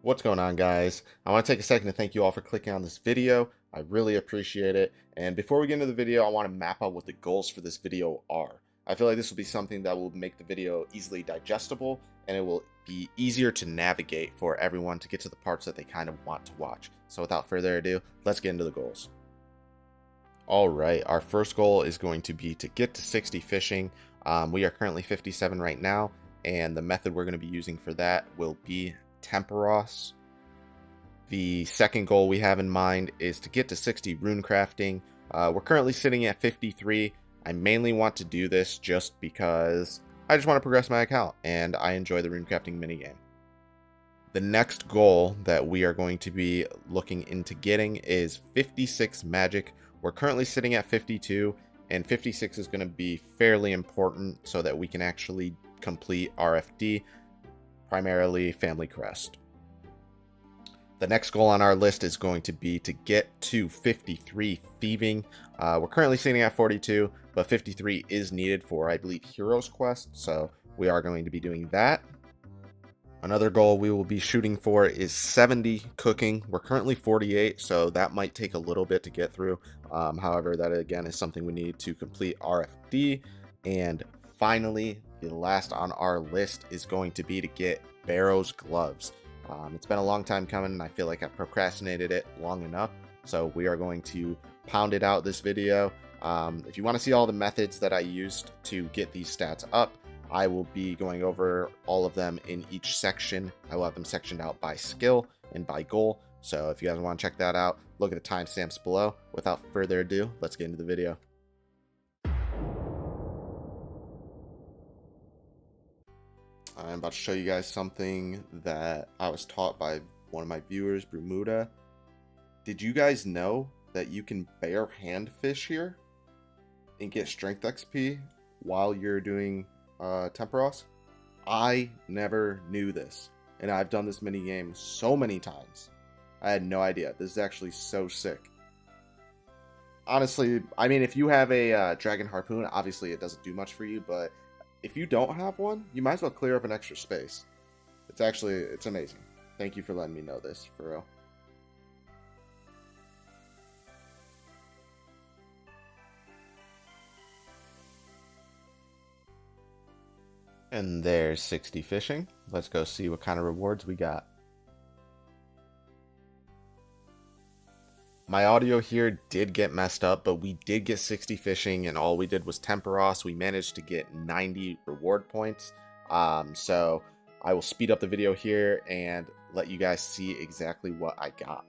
What's going on, guys? I want to take a second to thank you all for clicking on this video. I really appreciate it. And before we get into the video, I want to map out what the goals for this video are. I feel like this will be something that will make the video easily digestible, and it will be easier to navigate for everyone to get to the parts that they kind of want to watch. So without further ado, let's get into the goals. All right, our first goal is going to be to get to 60 fishing. We are currently 57 right now, and the method we're going to be using for that will be Temperos. The second goal we have in mind is to get to 60 runecrafting. We're currently sitting at 53. I mainly want to do this just because I just want to progress my account and I enjoy the runecrafting minigame. The next goal that we are going to be looking into getting is 56 magic. We're currently sitting at 52, and 56 is going to be fairly important so that we can actually complete RFD, primarily Family Crest. The next goal on our list is going to be to get to 53 Thieving. We're currently sitting at 42, but 53 is needed for, I believe, Heroes Quest, so we are going to be doing that. Another goal we will be shooting for is 70 cooking. We're currently 48, so that might take a little bit to get through. However, that again is something we need to complete RFD. And finally, the last on our list is going to be to get Barrows Gloves. It's been a long time coming, and I feel like I've procrastinated it long enough. So we are going to pound it out this video. If you want to see all the methods that I used to get these stats up, I will be going over all of them in each section. I will have them sectioned out by skill and by goal. So if you guys want to check that out, look at the timestamps below. Without further ado, let's get into the video. I'm about to show you guys something that I was taught by one of my viewers, Bermuda. Did you guys know that you can bare hand fish here and get strength XP while you're doing Temperos? I never knew this, and I've done this mini game so many times. I had no idea. This is actually so sick. Honestly, I mean, if you have a dragon harpoon, obviously it doesn't do much for you, but if you don't have one, you might as well clear up an extra space. It's amazing. Thank you for letting me know this, for real. And there's 60 fishing. Let's go see what kind of rewards we got. My audio here did get messed up, but we did get 60 fishing, and all we did was Temperos. We managed to get 90 reward points. So I will speed up the video here and let you guys see exactly what I got.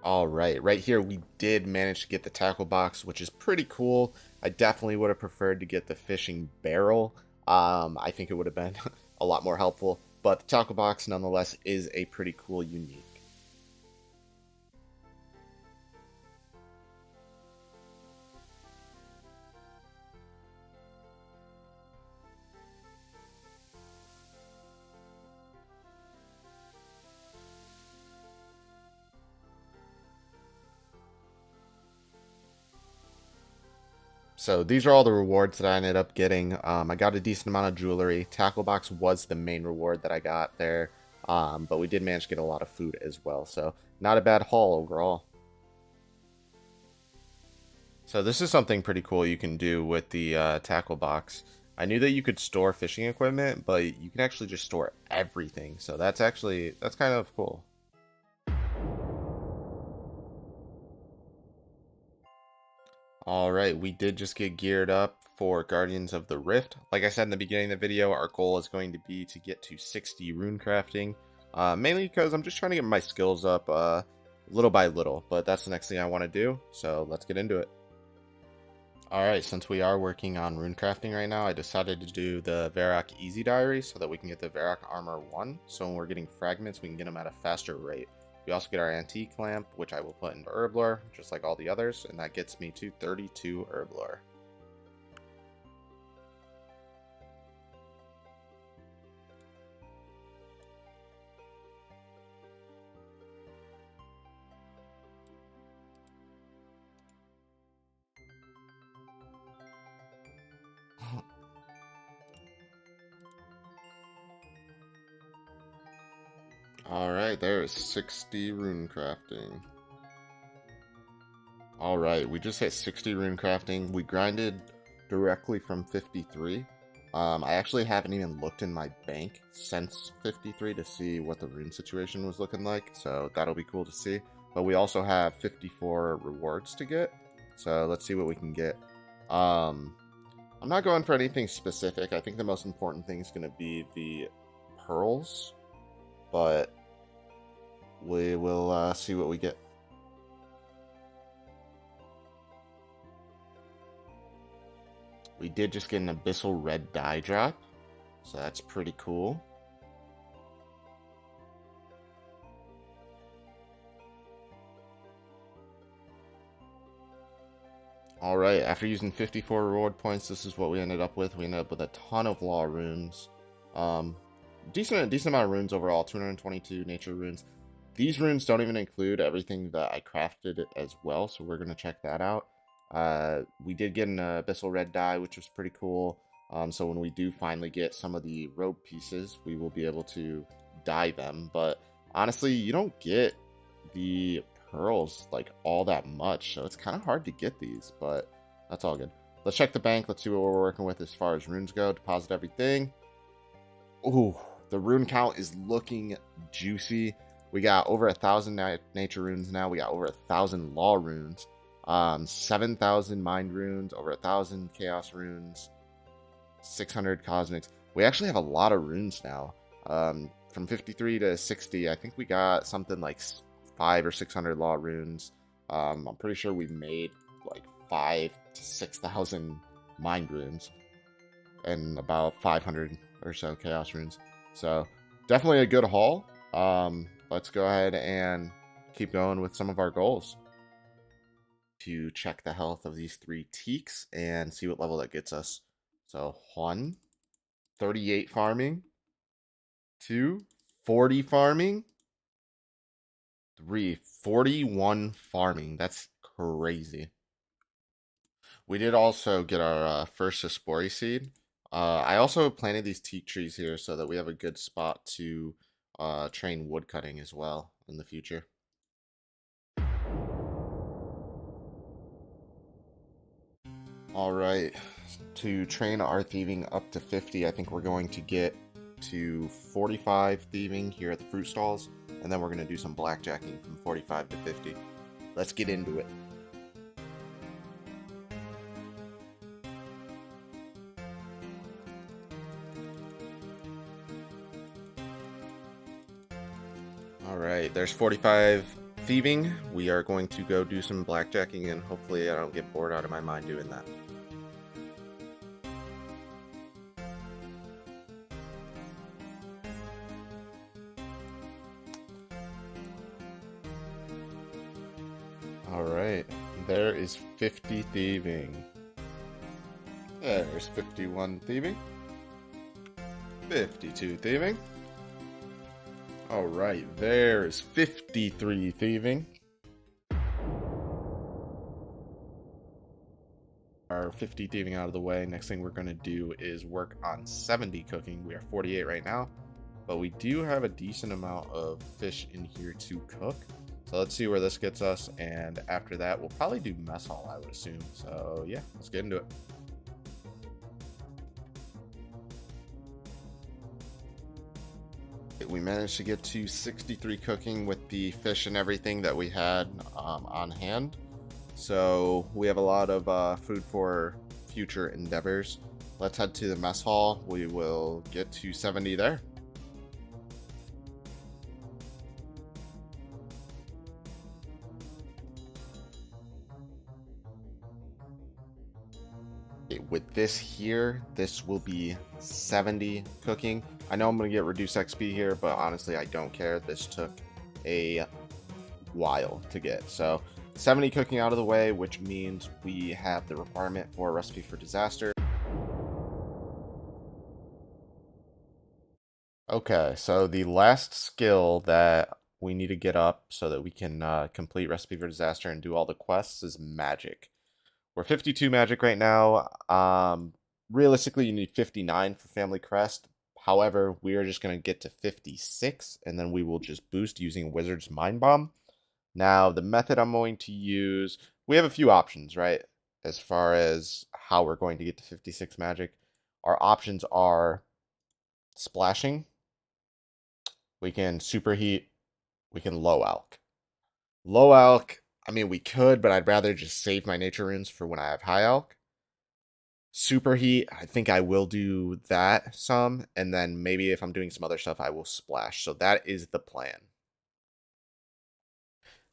All right here we did manage to get the tackle box, which is pretty cool. I definitely would have preferred to get the fishing barrel. I think it would have been a lot more helpful, but the tackle box nonetheless is a pretty cool unique. So these are all the rewards that I ended up getting. I got a decent amount of jewelry. Tackle box was the main reward that I got there, but we did manage to get a lot of food as well. So not a bad haul overall. So this is something pretty cool you can do with the tackle box. I knew that you could store fishing equipment, but you can actually just store everything. So that's kind of cool. All right, we did just get geared up for Guardians of the Rift. Like I said in the beginning of the video, our goal is going to be to get to 60 runecrafting, mainly because I'm just trying to get my skills up little by little, but that's the next thing I want to do, so let's get into it. All right, since we are working on runecrafting right now, I decided to do the Varrock Easy Diary so that we can get the Varrock Armor 1, so when we're getting fragments, we can get them at a faster rate. We also get our antique lamp, which I will put into herb lore, just like all the others, and that gets me to 32 herb lore. Alright, there is 60 rune crafting. Alright, we just hit 60 rune crafting. We grinded directly from 53. I actually haven't even looked in my bank since 53 to see what the rune situation was looking like, so that'll be cool to see. But we also have 54 rewards to get, so let's see what we can get. I'm not going for anything specific. I think the most important thing is going to be the pearls, but we will see what we get. We did just get an abyssal red dye drop, so that's pretty cool. Alright, after using 54 reward points, this is what we ended up with. We ended up with a ton of law runes. Decent amount of runes overall, 222 nature runes. These runes don't even include everything that I crafted as well, so we're going to check that out. We did get an abyssal red dye, which was pretty cool. So when we do finally get some of the robe pieces, we will be able to dye them. But honestly, you don't get the pearls like all that much, so it's kind of hard to get these, but that's all good. Let's check the bank. Let's see what we're working with as far as runes go. Deposit everything. Ooh, the rune count is looking juicy. We got over 1,000 nature runes now. We got over 1,000 law runes. 7,000 mind runes, over 1,000 chaos runes, 600 cosmics. We actually have a lot of runes now. From 53 to 60, I think we got something like 500 or 600 law runes. I'm pretty sure we made like 5,000 to 6,000 mind runes and about 500 or so chaos runes. So definitely a good haul. Let's go ahead and keep going with some of our goals. To check the health of these 3 teaks and see what level that gets us. So 1, 38 farming, 2, 40 farming, 3, 41 farming. That's crazy. We did also get our first Aspori seed. I also planted these teak trees here so that we have a good spot to train woodcutting as well in the future. Alright, to train our thieving up to 50, I think we're going to get to 45 thieving here at the fruit stalls, and then we're going to do some blackjacking from 45 to 50. Let's get into it. Alright, there's 45 thieving. We are going to go do some blackjacking, and hopefully I don't get bored out of my mind doing that. Alright, there is 50 thieving. There's 51 thieving. 52 thieving. Alright, there's 53 thieving. Our 50 thieving out of the way. Next thing we're going to do is work on 70 cooking. We are 48 right now, but we do have a decent amount of fish in here to cook. So let's see where this gets us, and after that we'll probably do mess hall, I would assume. So yeah, let's get into it. We managed to get to 63 cooking with the fish and everything that we had on hand. So we have a lot of food for future endeavors. Let's head to the mess hall. We will get to 70 there. With this here, this will be 70 cooking. I know I'm going to get reduced XP here, but honestly, I don't care. This took a while to get. So 70 cooking out of the way, which means we have the requirement for a recipe for disaster. Okay, so the last skill that we need to get up so that we can complete recipe for disaster and do all the quests is magic. We're 52 magic right now. Realistically, you need 59 for family crest. However, we are just going to get to 56, and then we will just boost using Wizard's Mind Bomb. Now, the method I'm going to use, we have a few options, right? As far as how we're going to get to 56 magic. Our options are splashing, we can superheat, we can low alch. Low alch, I mean, we could, but I'd rather just save my nature runes for when I have high alch. Superheat, I think I will do that some, and then maybe if I'm doing some other stuff, I will splash. So that is the plan.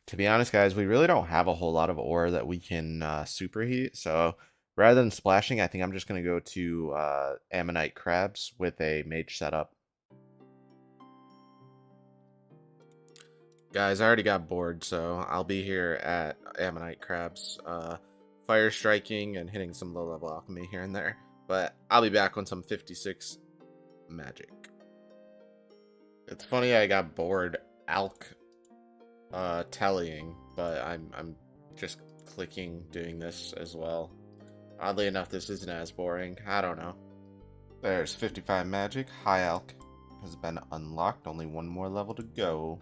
To be honest, guys, we really don't have a whole lot of ore that we can superheat, so rather than splashing, I think I'm just going to go to Ammonite Crabs with a mage setup. Guys, I already got bored, so I'll be here at Ammonite Crabs, fire striking and hitting some low-level alchemy here and there. But I'll be back on some 56 magic. It's funny I got bored alch tallying, but I'm just clicking doing this as well. Oddly enough, this isn't as boring. I don't know. There's 55 magic. High alch has been unlocked. Only one more level to go.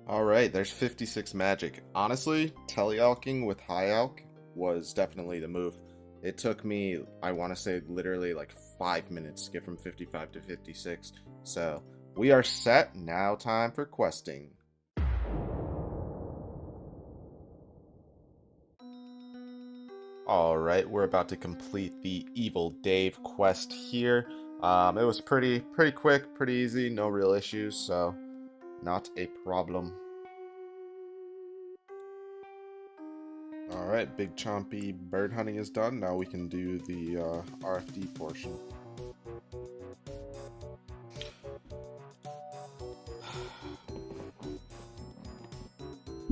Alright, there's 56 magic. Honestly, tele-alching with high alch was definitely the move. It took me, I want to say, literally like 5 minutes to get from 55 to 56. So, we are set. Now time for questing. Alright, we're about to complete the Evil Dave quest here. It was pretty quick, pretty easy, no real issues, so not a problem. Alright, Big Chompy bird hunting is done. Now we can do the RFD portion.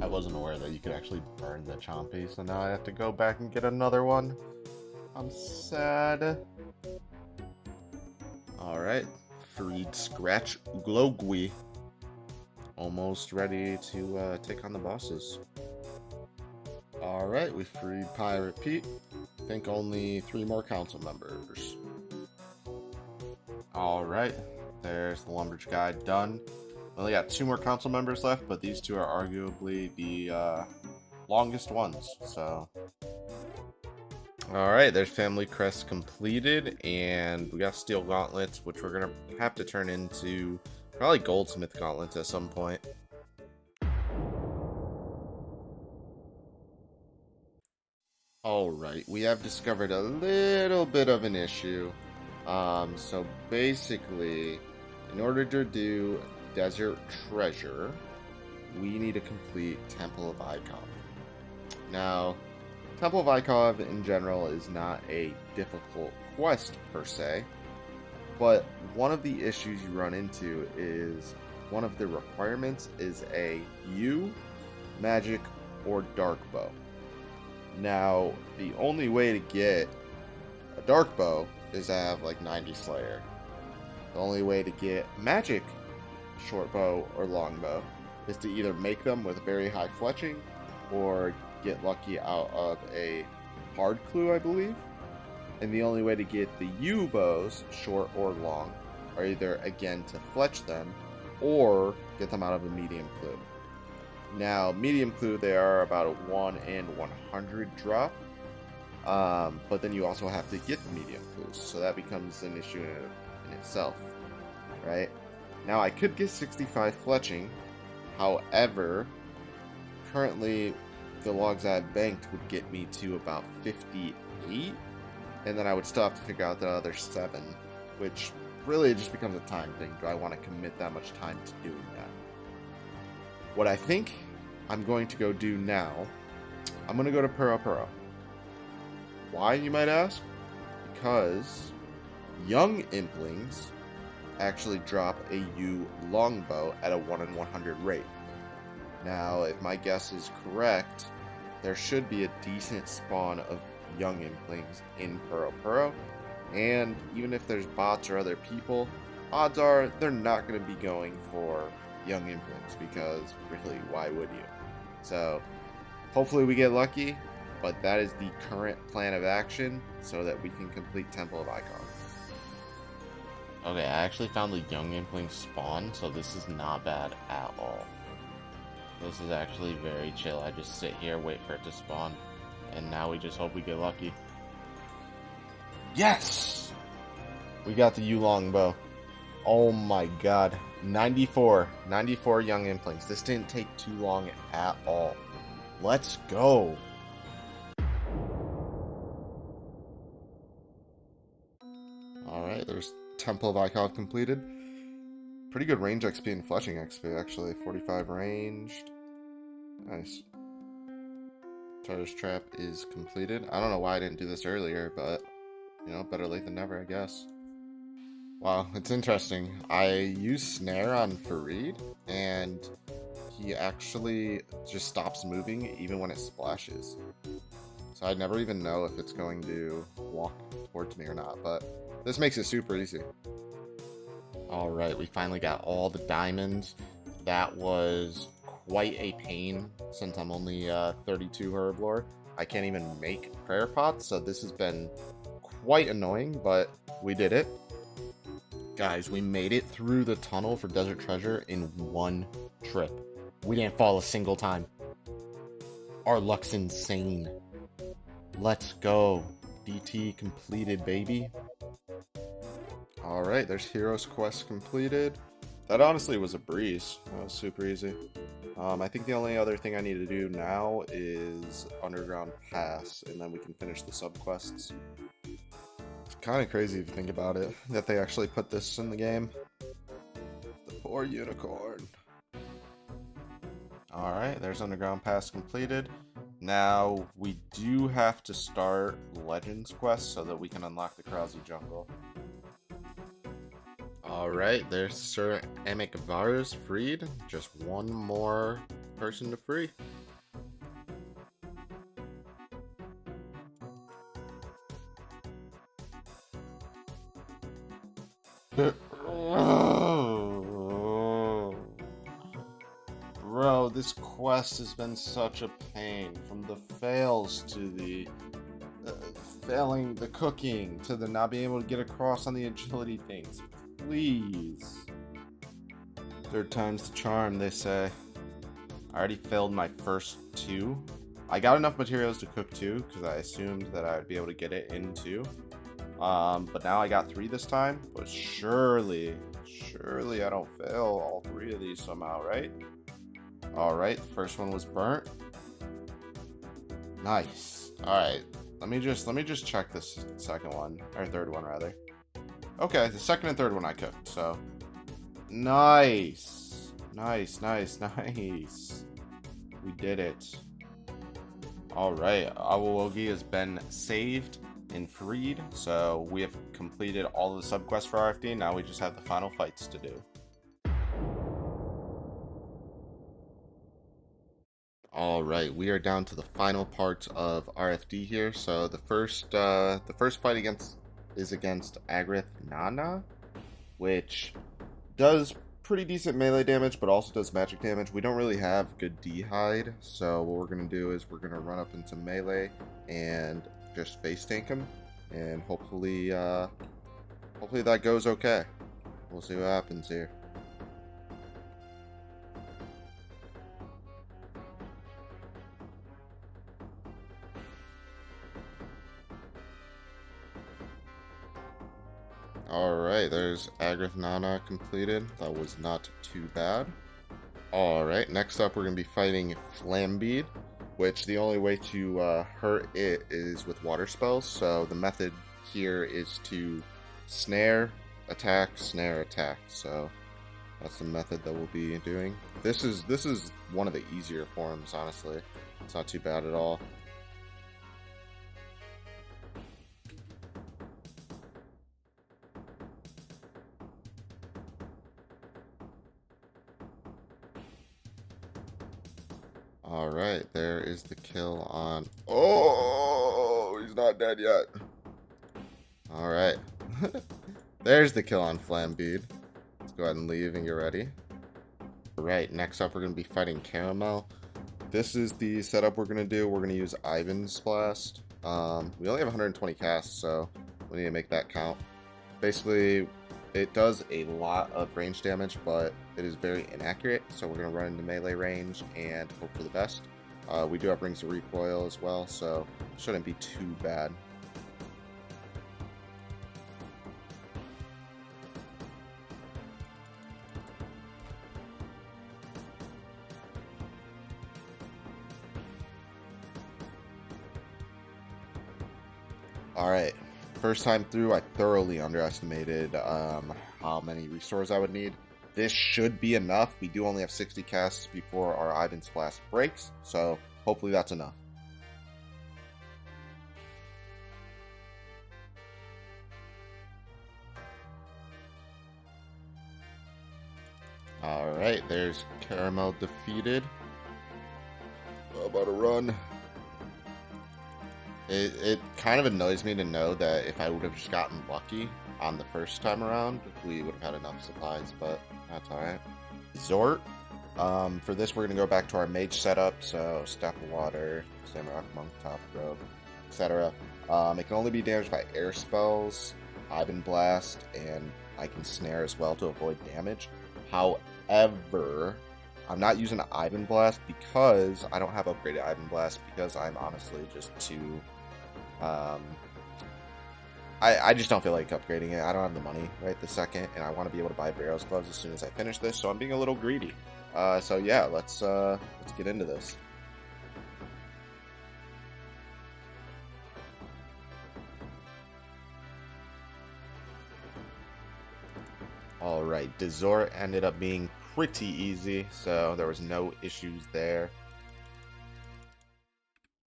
I wasn't aware that you could actually burn the Chompy, so now I have to go back and get another one. I'm sad. Alright, freed Scratch Glogui. Almost ready to take on the bosses. Alright, we freed Pirate Pete. I think only 3 more council members. Alright, there's the Lumberjack guy done. Only got 2 more council members left, but these 2 are arguably the longest ones, so. Alright, there's Family Crest completed, and we got Steel Gauntlets, which we're going to have to turn into probably Goldsmith Gauntlets at some point. Alright, we have discovered a little bit of an issue. So basically, in order to do Desert Treasure, we need to complete Temple of Ikov. Now, Temple of Ikov in general is not a difficult quest per se, but one of the issues you run into is one of the requirements is a Yew, Magic, or Dark Bow. Now, the only way to get a Dark Bow is to have like 90 Slayer. The only way to get Magic, Short Bow, or Long Bow is to either make them with very high fletching or get lucky out of a hard clue, I believe. And the only way to get the Yew bows, short or long, are either again to fletch them or get them out of a medium clue. Now, medium clue, they are about a 1 in 100 drop, but then you also have to get the medium clues, so that becomes an issue in itself, right? Now, I could get 65 fletching, however, currently the logs I have banked would get me to about 58, and then I would still have to figure out the other 7, which really just becomes a time thing. Do I want to commit that much time to doing that? What I think I'm going to go do now, I'm going to go to Puro. Why, you might ask? Because young Implings actually drop a Yew Longbow at a 1 in 100 rate. Now, if my guess is correct, there should be a decent spawn of young Implings in Puro, and even if there's bots or other people, odds are they're not going to be going for young Implings, because really, why would you? So, hopefully we get lucky. but that is the current plan of action so that we can complete Temple of Icon. Okay, I actually found the young Inkling spawn, so this is not bad at all. This is actually very chill. I just sit here, wait for it to spawn, and now we just hope we get lucky. Yes! We got the Yew Longbow. Oh my god. 94 young Inklings. This didn't take too long at all. Let's go! Alright, there's Temple of Icon completed. Pretty good range XP and fleshing XP, actually. 45 ranged. Nice. Treasure Trap is completed. I don't know why I didn't do this earlier, but, you know, better late than never, I guess. Wow, it's interesting. I used Snare on Fareed, and he actually just stops moving even when it splashes. So I never even know if it's going to walk towards me or not, but this makes it super easy. Alright, we finally got all the diamonds. That was quite a pain since I'm only 32 Herblore. I can't even make prayer pots, so this has been quite annoying, but we did it. Guys, we made it through the tunnel for Desert Treasure in one trip. We didn't fall a single time. Our luck's insane. Let's go. DT completed, baby. Alright, there's Heroes Quest completed. That honestly was a breeze. That was super easy. I think the only other thing I need to do now is Underground Pass, and then we can finish the sub quests. It's kind of crazy if you think about it, that they actually put this in the game. The poor unicorn. Alright, there's Underground Pass completed. Now, we do have to start Legends Quest so that we can unlock the Krauzy Jungle. Alright, there's Sir Amic Varus freed. Just one more person to free. Bro, this quest has been such a pain. From the fails to the failing the cooking to the not being able to get across on the agility things. Please. Third time's the charm, they say. I already failed my first two. I got enough materials to cook two because I assumed that I would be able to get it in two. But now I got three this time. But surely I don't fail all three of these somehow, right? Alright, the first one was burnt. Nice. Alright, let me just check this second one, or third one rather. Okay, the second and third one I cooked, so nice. We did it. Alright, Awowogi has been saved and freed, so we have completed all of the subquests for RFD. Now we just have the final fights to do. Alright, we are down to the final parts of RFD here. So the first fight is against Agrith Nana, which does pretty decent melee damage, but also does magic damage. We don't really have good D-hide, so what we're going to do is we're going to run up into melee and just face tank him, and hopefully that goes okay. We'll see what happens here. Alright, there's Agrith Nana completed. That was not too bad. Alright, next up we're going to be fighting Flambeed, which the only way to hurt it is with water spells. So the method here is to snare, attack, snare, attack. So that's the method that we'll be doing. This is one of the easier forms, honestly. It's not too bad at all. Alright, there is the kill on... Oh, he's not dead yet. Alright. There's the kill on Flambeed. Let's go ahead and leave and get ready. Alright, next up we're going to be fighting Caramel. this is the setup we're going to do. We're going to use Ivan's Blast. We only have 120 casts, so we need to make that count. Basically, it does a lot of range damage, but it is very inaccurate, so we're going to run into melee range and hope for the best. We do have rings of recoil as well, so it shouldn't be too bad. Alright, first time through, I thoroughly underestimated how many restores I would need. This should be enough. We do only have 60 casts before our Ivan's Blast breaks, so hopefully that's enough. Alright, there's Caramel defeated. About to run. It kind of annoys me to know that if I would have just gotten lucky on the first time around, we would have had enough supplies, but that's alright. Zort. For this, we're going to go back to our mage setup, so Staff of Water, Samurai Monk, Top Rope, etc. It can only be damaged by air spells, Ivan Blast, and I can snare as well to avoid damage. However, I'm not using Ivan Blast because I don't have upgraded Ivan Blast, because I'm honestly just too... I just don't feel like upgrading it. I don't have the money right this second, and I want to be able to buy Barrows Gloves as soon as I finish this, so I'm being a little greedy. So yeah, let's get into this. Alright, Dezort ended up being pretty easy, so there was no issues there.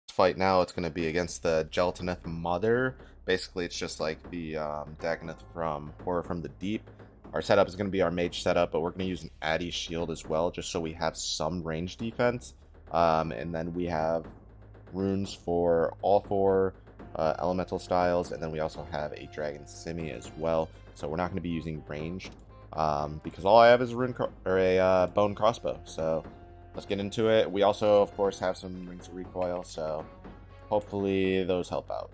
Fight now, it's going to be against the Gelatineth Mother. Basically, it's just like the Daganeth from Horror from the Deep. Our setup is going to be our mage setup, but we're going to use an Addy shield as well, just so we have some range defense. And then we have runes for all four elemental styles, and then we also have a Dragon Simi as well. So we're not going to be using ranged, because all I have is a bone crossbow. So let's get into it. We also, of course, have some rings of recoil, so hopefully those help out.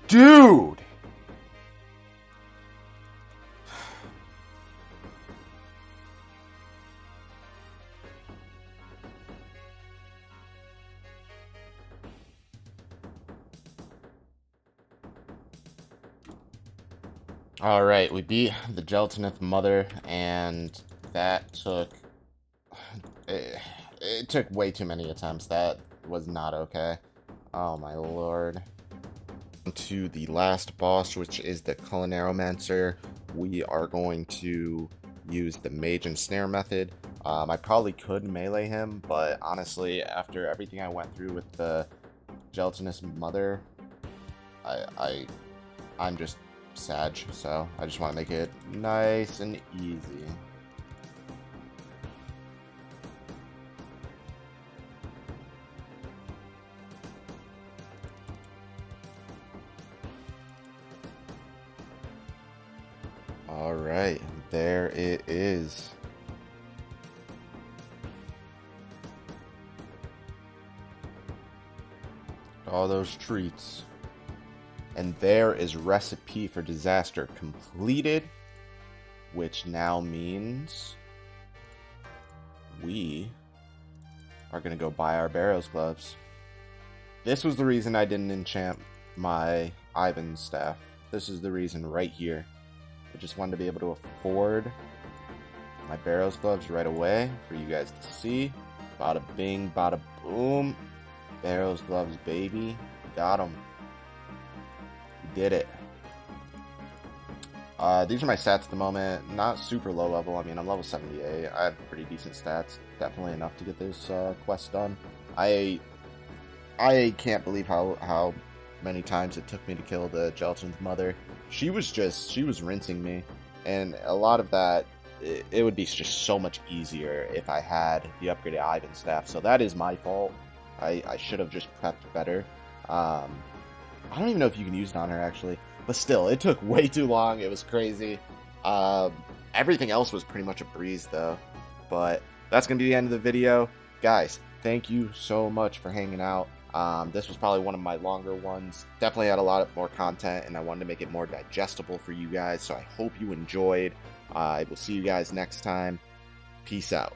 Dude! Alright, we beat the Gelatineth Mother, and that took... It took way too many attempts. That was not okay. Oh my lord. To the last boss, which is the Culinaromancer. We are going to use the Mage and Snare method. I probably could melee him, but honestly, after everything I went through with the Gelatinous Mother, I'm just Sag, so I just want to make it nice and easy. Alright, there it is. All those treats. And there is Recipe for Disaster completed, which now means we are going to go buy our Barrows Gloves. This was the reason I didn't enchant my Ivan's staff. This is the reason right here. I just wanted to be able to afford my Barrows Gloves right away for you guys to see. Bada bing, bada boom. Barrows Gloves, baby. Got them. We did it. These are my stats at the moment. Not super low level. I mean, I'm level 78. I have pretty decent stats. Definitely enough to get this quest done. I can't believe how many times it took me to kill the Gelatin's Mother. She was rinsing me, and a lot of that it would be just so much easier if I had the upgraded Ivan staff. So that is my fault. I should have just prepped better. I don't even know if you can use it on her, actually. But still, it took way too long. It was crazy. Everything else was pretty much a breeze, though. But that's going to be the end of the video. Guys, thank you so much for hanging out. This was probably one of my longer ones. Definitely had a lot more content, and I wanted to make it more digestible for you guys. So I hope you enjoyed. I will see you guys next time. Peace out.